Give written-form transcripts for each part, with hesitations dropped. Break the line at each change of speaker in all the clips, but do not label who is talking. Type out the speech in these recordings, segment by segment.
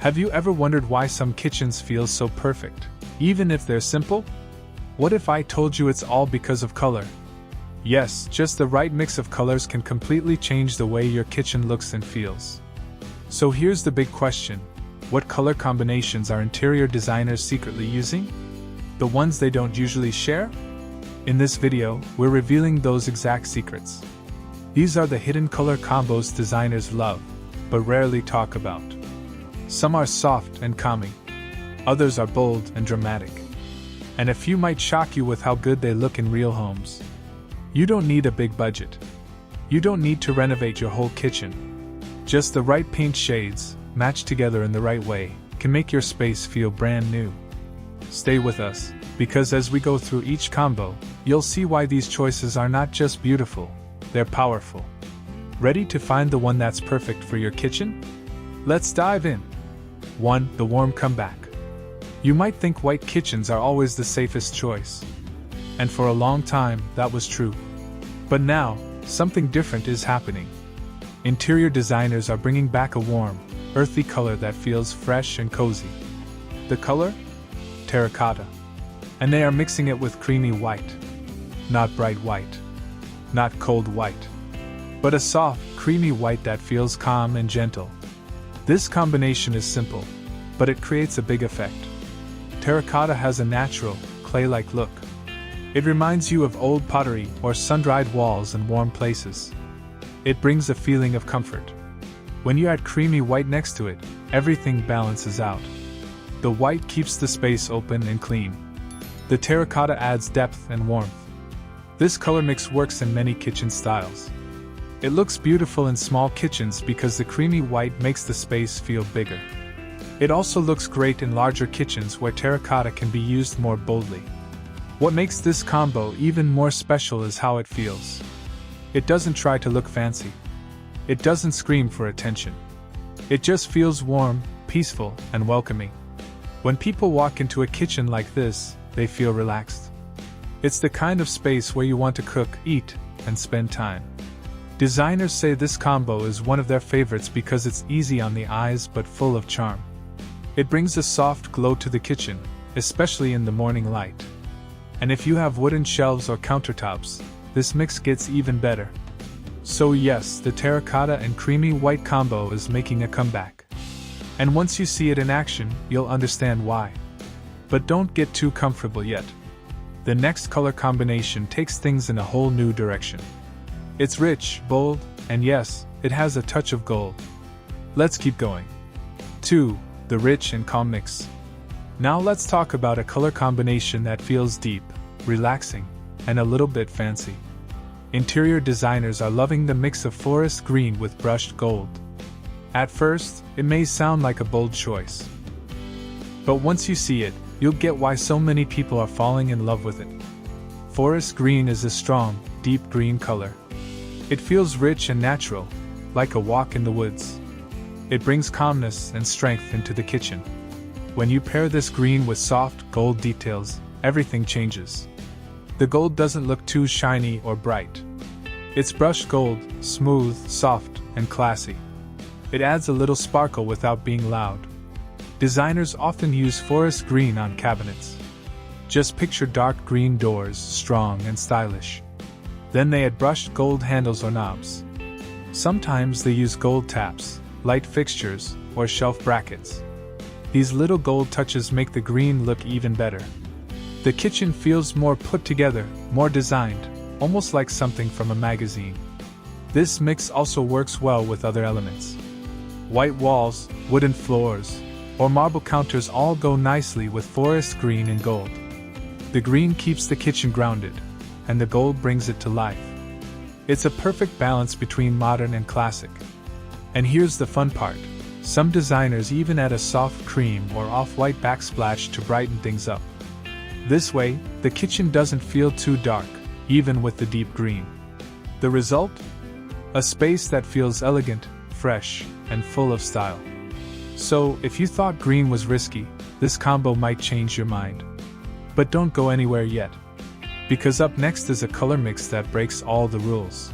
Have you ever wondered why some kitchens feel so perfect, even if they're simple? What if I told you it's all because of color? Yes, just the right mix of colors can completely change the way your kitchen looks and feels. So here's the big question. What color combinations are interior designers secretly using? The ones they don't usually share? In this video, we're revealing those exact secrets. These are the hidden color combos designers love, but rarely talk about. Some are soft and calming. Others are bold and dramatic. And a few might shock you with how good they look in real homes. You don't need a big budget. You don't need to renovate your whole kitchen. Just the right paint shades, matched together in the right way, can make your space feel brand new. Stay with us, because as we go through each combo, you'll see why these choices are not just beautiful, they're powerful. Ready to find the one that's perfect for your kitchen? Let's dive in. 1. The warm comeback. You might think white kitchens are always the safest choice. And for a long time, that was true. But now, something different is happening. Interior designers are bringing back a warm, earthy color that feels fresh and cozy. The color? Terracotta. And they are mixing it with creamy white. Not bright white. Not cold white. But a soft, creamy white that feels calm and gentle. This combination is simple, but it creates a big effect. Terracotta has a natural, clay-like look. It reminds you of old pottery or sun-dried walls in warm places. It brings a feeling of comfort. When you add creamy white next to it, everything balances out. The white keeps the space open and clean. The terracotta adds depth and warmth. This color mix works in many kitchen styles. It looks beautiful in small kitchens because the creamy white makes the space feel bigger. It also looks great in larger kitchens where terracotta can be used more boldly. What makes this combo even more special is how it feels. It doesn't try to look fancy. It doesn't scream for attention. It just feels warm, peaceful, and welcoming. When people walk into a kitchen like this, they feel relaxed. It's the kind of space where you want to cook, eat, and spend time. Designers say this combo is one of their favorites because it's easy on the eyes but full of charm. It brings a soft glow to the kitchen, especially in the morning light. And if you have wooden shelves or countertops, this mix gets even better. So yes, the terracotta and creamy white combo is making a comeback. And once you see it in action, you'll understand why. But don't get too comfortable yet. The next color combination takes things in a whole new direction. It's rich, bold, and yes, it has a touch of gold. Let's keep going. 2. The rich and calm mix. Now let's talk about a color combination that feels deep, relaxing, and a little bit fancy. Interior designers are loving the mix of forest green with brushed gold. At first, it may sound like a bold choice. But once you see it, you'll get why so many people are falling in love with it. Forest green is a strong, deep green color. It feels rich and natural, like a walk in the woods. It brings calmness and strength into the kitchen. When you pair this green with soft, gold details, everything changes. The gold doesn't look too shiny or bright. It's brushed gold, smooth, soft, and classy. It adds a little sparkle without being loud. Designers often use forest green on cabinets. Just picture dark green doors, strong and stylish. Then they add brushed gold handles or knobs. Sometimes they use gold taps, light fixtures, or shelf brackets. These little gold touches make the green look even better. The kitchen feels more put together, more designed, almost like something from a magazine. This mix also works well with other elements. White walls, wooden floors, or marble counters all go nicely with forest green and gold. The green keeps the kitchen grounded, and the gold brings it to life. It's a perfect balance between modern and classic. And here's the fun part. Some designers even add a soft cream or off-white backsplash to brighten things up. This way, the kitchen doesn't feel too dark, even with the deep green. The result? A space that feels elegant, fresh, and full of style. So, if you thought green was risky, this combo might change your mind. But don't go anywhere yet. Because up next is a color mix that breaks all the rules.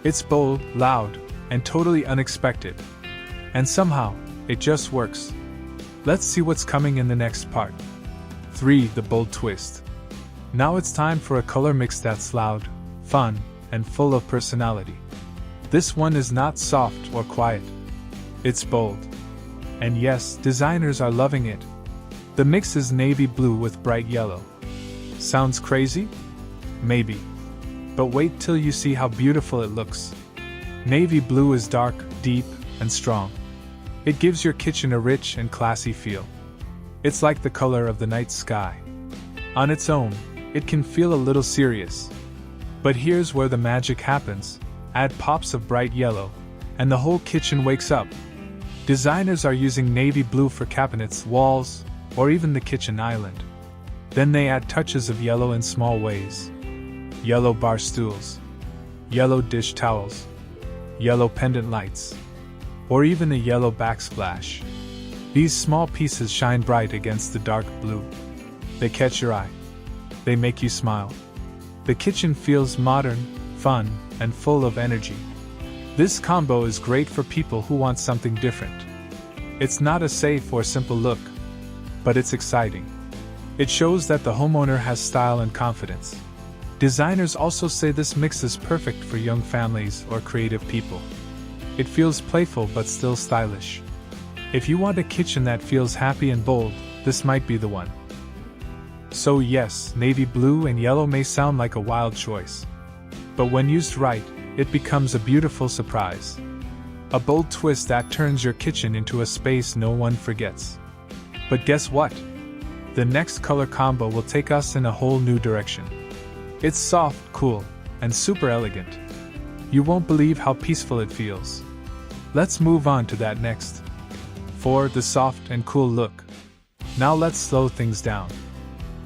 It's bold, loud, and totally unexpected. And somehow, it just works. Let's see what's coming in the next part. 3. The bold twist. Now it's time for a color mix that's loud, fun, and full of personality. This one is not soft or quiet. It's bold. And yes, designers are loving it. The mix is navy blue with bright yellow. Sounds crazy? Maybe. But wait till you see how beautiful it looks. Navy blue is dark, deep, and strong. It gives your kitchen a rich and classy feel. It's like the color of the night sky. On its own, it can feel a little serious. But here's where the magic happens. Add pops of bright yellow, and the whole kitchen wakes up. Designers are using navy blue for cabinets, walls, or even the kitchen island. Then they add touches of yellow in small ways. Yellow bar stools, yellow dish towels, yellow pendant lights, or even a yellow backsplash. These small pieces shine bright against the dark blue. They catch your eye. They make you smile. The kitchen feels modern, fun, and full of energy. This combo is great for people who want something different. It's not a safe or simple look, but it's exciting. It shows that the homeowner has style and confidence. Designers also say this mix is perfect for young families or creative people. It feels playful but still stylish. If you want a kitchen that feels happy and bold, this might be the one. So yes, navy blue and yellow may sound like a wild choice. But when used right, it becomes a beautiful surprise. A bold twist that turns your kitchen into a space no one forgets. But guess what? The next color combo will take us in a whole new direction. It's soft, cool, and super elegant. You won't believe how peaceful it feels. Let's move on to that next. 4. The soft and cool look. Now let's slow things down.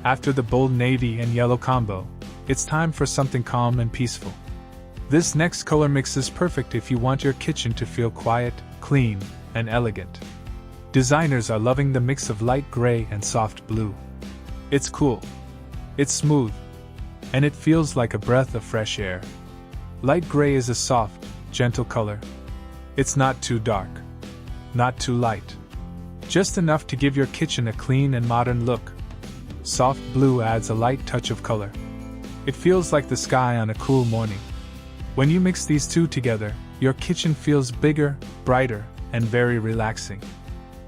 After the bold navy and yellow combo, it's time for something calm and peaceful. This next color mix is perfect if you want your kitchen to feel quiet, clean, and elegant. Designers are loving the mix of light gray and soft blue. It's cool. It's smooth. And it feels like a breath of fresh air. Light gray is a soft, gentle color. It's not too dark. Not too light. Just enough to give your kitchen a clean and modern look. Soft blue adds a light touch of color. It feels like the sky on a cool morning. When you mix these two together, your kitchen feels bigger, brighter, and very relaxing.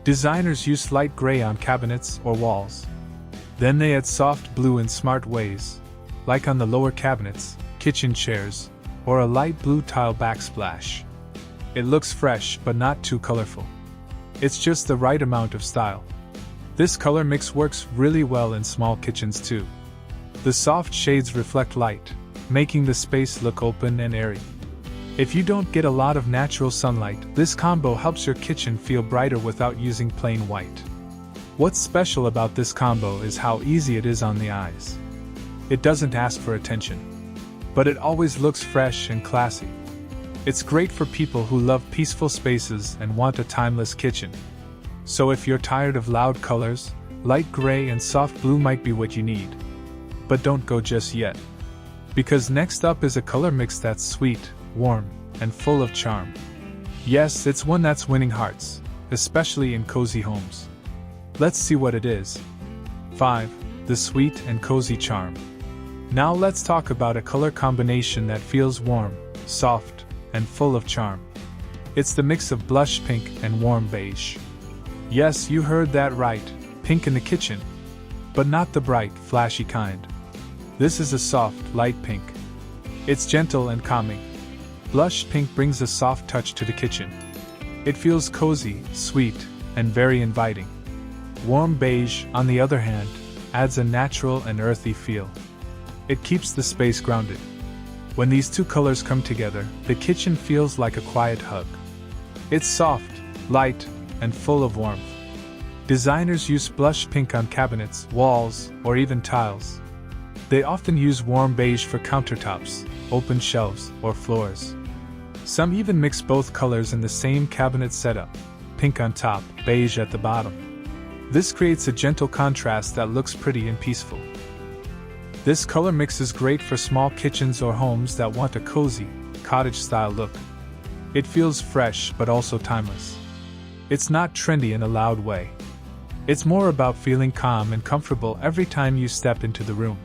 Designers use light gray on cabinets or walls. Then they add soft blue in smart ways, like on the lower cabinets, kitchen chairs, or a light blue tile backsplash. It looks fresh but not too colorful. It's just the right amount of style. This color mix works really well in small kitchens too. The soft shades reflect light, making the space look open and airy. If you don't get a lot of natural sunlight, this combo helps your kitchen feel brighter without using plain white. What's special about this combo is how easy it is on the eyes. It doesn't ask for attention, but it always looks fresh and classy. It's great for people who love peaceful spaces and want a timeless kitchen. So if you're tired of loud colors, light gray and soft blue might be what you need. But don't go just yet. Because next up is a color mix that's sweet, warm, and full of charm. Yes, it's one that's winning hearts, especially in cozy homes. Let's see what it is. 5. The sweet and cozy charm. Now let's talk about a color combination that feels warm, soft, and full of charm. It's the mix of blush pink and warm beige. Yes, you heard that right, pink in the kitchen. But not the bright, flashy kind. This is a soft, light pink. It's gentle and calming. Blush pink brings a soft touch to the kitchen. It feels cozy, sweet, and very inviting. Warm beige, on the other hand, adds a natural and earthy feel. It keeps the space grounded. When these two colors come together, the kitchen feels like a quiet hug. It's soft, light, and full of warmth. Designers use blush pink on cabinets, walls, or even tiles. They often use warm beige for countertops, open shelves, or floors. Some even mix both colors in the same cabinet setup, pink on top, beige at the bottom. This creates a gentle contrast that looks pretty and peaceful. This color mix is great for small kitchens or homes that want a cozy, cottage-style look. It feels fresh but also timeless. It's not trendy in a loud way. It's more about feeling calm and comfortable every time you step into the room.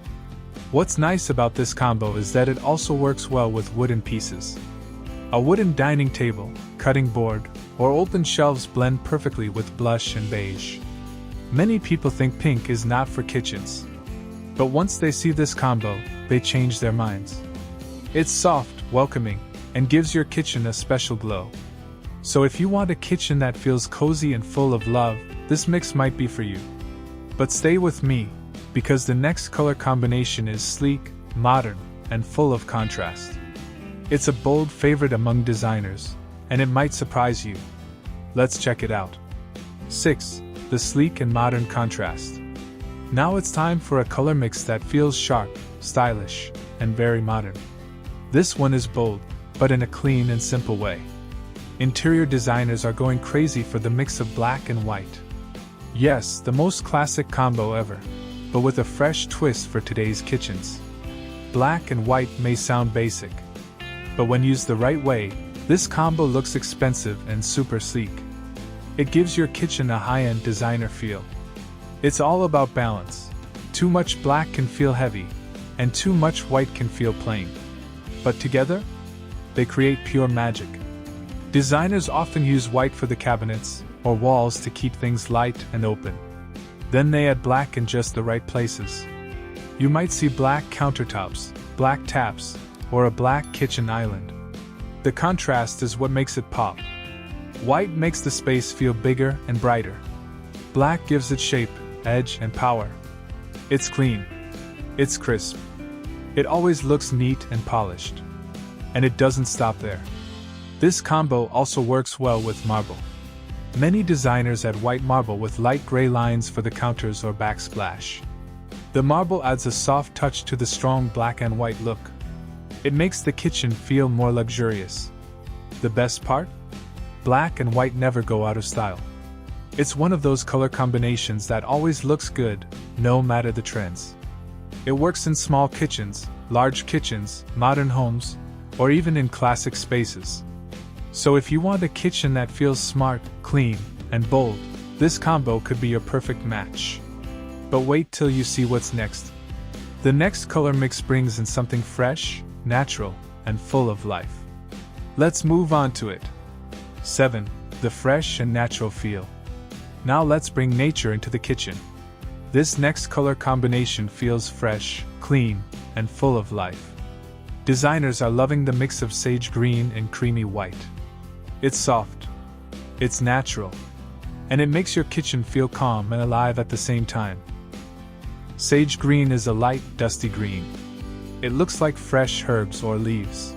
What's nice about this combo is that it also works well with wooden pieces. A wooden dining table, cutting board, or open shelves blend perfectly with blush and beige. Many people think pink is not for kitchens. But once they see this combo, they change their minds. It's soft, welcoming, and gives your kitchen a special glow. So if you want a kitchen that feels cozy and full of love, this mix might be for you. But stay with me, because the next color combination is sleek, modern, and full of contrast. It's a bold favorite among designers, and it might surprise you. Let's check it out. 6. The sleek and modern contrast. Now it's time for a color mix that feels sharp, stylish, and very modern. This one is bold, but in a clean and simple way. Interior designers are going crazy for the mix of black and white. Yes, the most classic combo ever, but with a fresh twist for today's kitchens. Black and white may sound basic, but when used the right way, this combo looks expensive and super sleek. It gives your kitchen a high-end designer feel. It's all about balance. Too much black can feel heavy, and too much white can feel plain. But together, they create pure magic. Designers often use white for the cabinets or walls to keep things light and open. Then they add black in just the right places. You might see black countertops, black taps, or a black kitchen island. The contrast is what makes it pop. White makes the space feel bigger and brighter. Black gives it shape, edge, and power. It's clean. It's crisp. It always looks neat and polished. And it doesn't stop there. This combo also works well with marble. Many designers add white marble with light gray lines for the counters or backsplash. The marble adds a soft touch to the strong black and white look. It makes the kitchen feel more luxurious. The best part? Black and white never go out of style. It's one of those color combinations that always looks good, no matter the trends. It works in small kitchens, large kitchens, modern homes, or even in classic spaces. So if you want a kitchen that feels smart, clean, and bold, this combo could be your perfect match. But wait till you see what's next. The next color mix brings in something fresh, natural, and full of life. Let's move on to it. 7. The fresh and natural feel. Now let's bring nature into the kitchen. This next color combination feels fresh, clean, and full of life. Designers are loving the mix of sage green and creamy white. It's soft. It's natural. And it makes your kitchen feel calm and alive at the same time. Sage green is a light, dusty green. It looks like fresh herbs or leaves.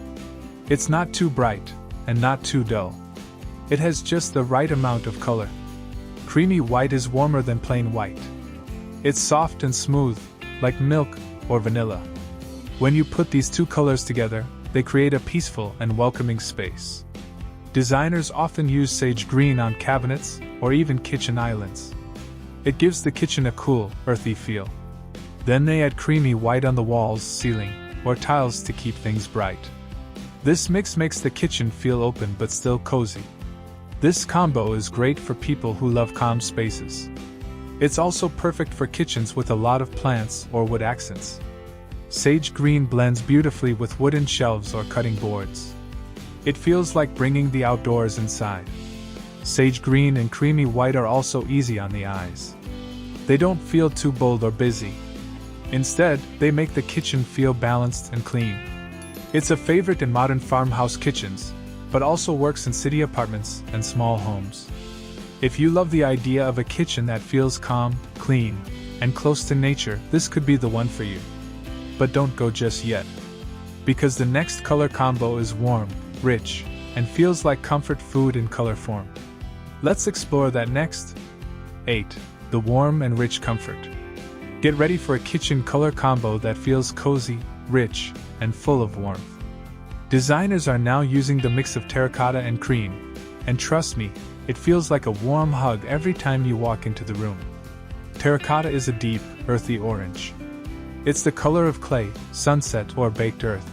It's not too bright, and not too dull. It has just the right amount of color. Creamy white is warmer than plain white. It's soft and smooth, like milk or vanilla. When you put these two colors together, they create a peaceful and welcoming space. Designers often use sage green on cabinets or even kitchen islands. It gives the kitchen a cool, earthy feel. Then they add creamy white on the walls, ceiling, or tiles to keep things bright. This mix makes the kitchen feel open but still cozy. This combo is great for people who love calm spaces. It's also perfect for kitchens with a lot of plants or wood accents. Sage green blends beautifully with wooden shelves or cutting boards. It feels like bringing the outdoors inside. Sage green and creamy white are also easy on the eyes. They don't feel too bold or busy. Instead, they make the kitchen feel balanced and clean. It's a favorite in modern farmhouse kitchens, but also works in city apartments and small homes. If you love the idea of a kitchen that feels calm, clean, and close to nature, this could be the one for you. But don't go just yet. Because the next color combo is warm, rich, and feels like comfort food in color form. Let's explore that next. 8. The warm and rich comfort. Get ready for a kitchen color combo that feels cozy, rich, and full of warmth. Designers are now using the mix of terracotta and cream, and trust me, it feels like a warm hug every time you walk into the room. Terracotta is a deep, earthy orange. It's the color of clay, sunset, or baked earth.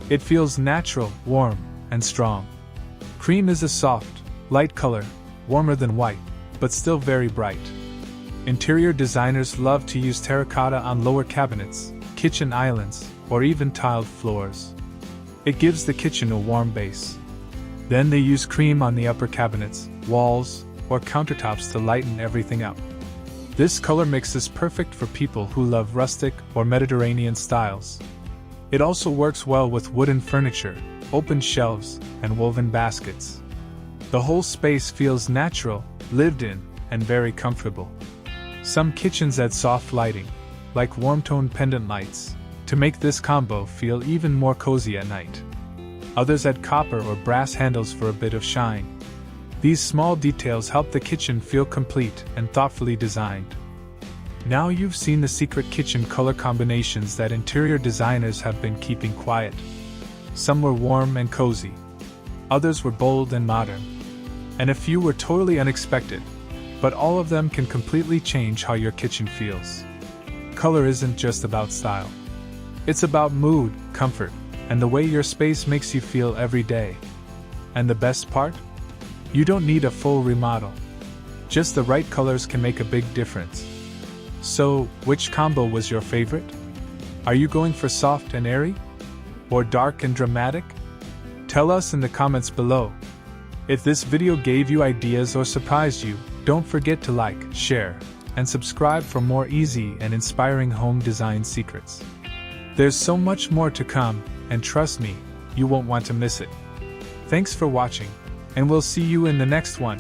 It feels natural, warm, and strong. Cream is a soft, light color, warmer than white, but still very bright. Interior designers love to use terracotta on lower cabinets, kitchen islands, or even tiled floors. It gives the kitchen a warm base. Then they use cream on the upper cabinets, walls, or countertops to lighten everything up. This color mix is perfect for people who love rustic or Mediterranean styles. It also works well with wooden furniture, open shelves, and woven baskets. The whole space feels natural, lived in, and very comfortable. Some kitchens add soft lighting, like warm-toned pendant lights, to make this combo feel even more cozy at night. Others add copper or brass handles for a bit of shine. These small details help the kitchen feel complete and thoughtfully designed. Now you've seen the secret kitchen color combinations that interior designers have been keeping quiet. Some were warm and cozy. Others were bold and modern. And a few were totally unexpected. But all of them can completely change how your kitchen feels. Color isn't just about style. It's about mood, comfort, and the way your space makes you feel every day. And the best part? You don't need a full remodel. Just the right colors can make a big difference. So, which combo was your favorite? Are you going for soft and airy? Or dark and dramatic? Tell us in the comments below. If this video gave you ideas or surprised you, don't forget to like, share, and subscribe for more easy and inspiring home design secrets. There's so much more to come, and trust me, you won't want to miss it. Thanks for watching, and we'll see you in the next one.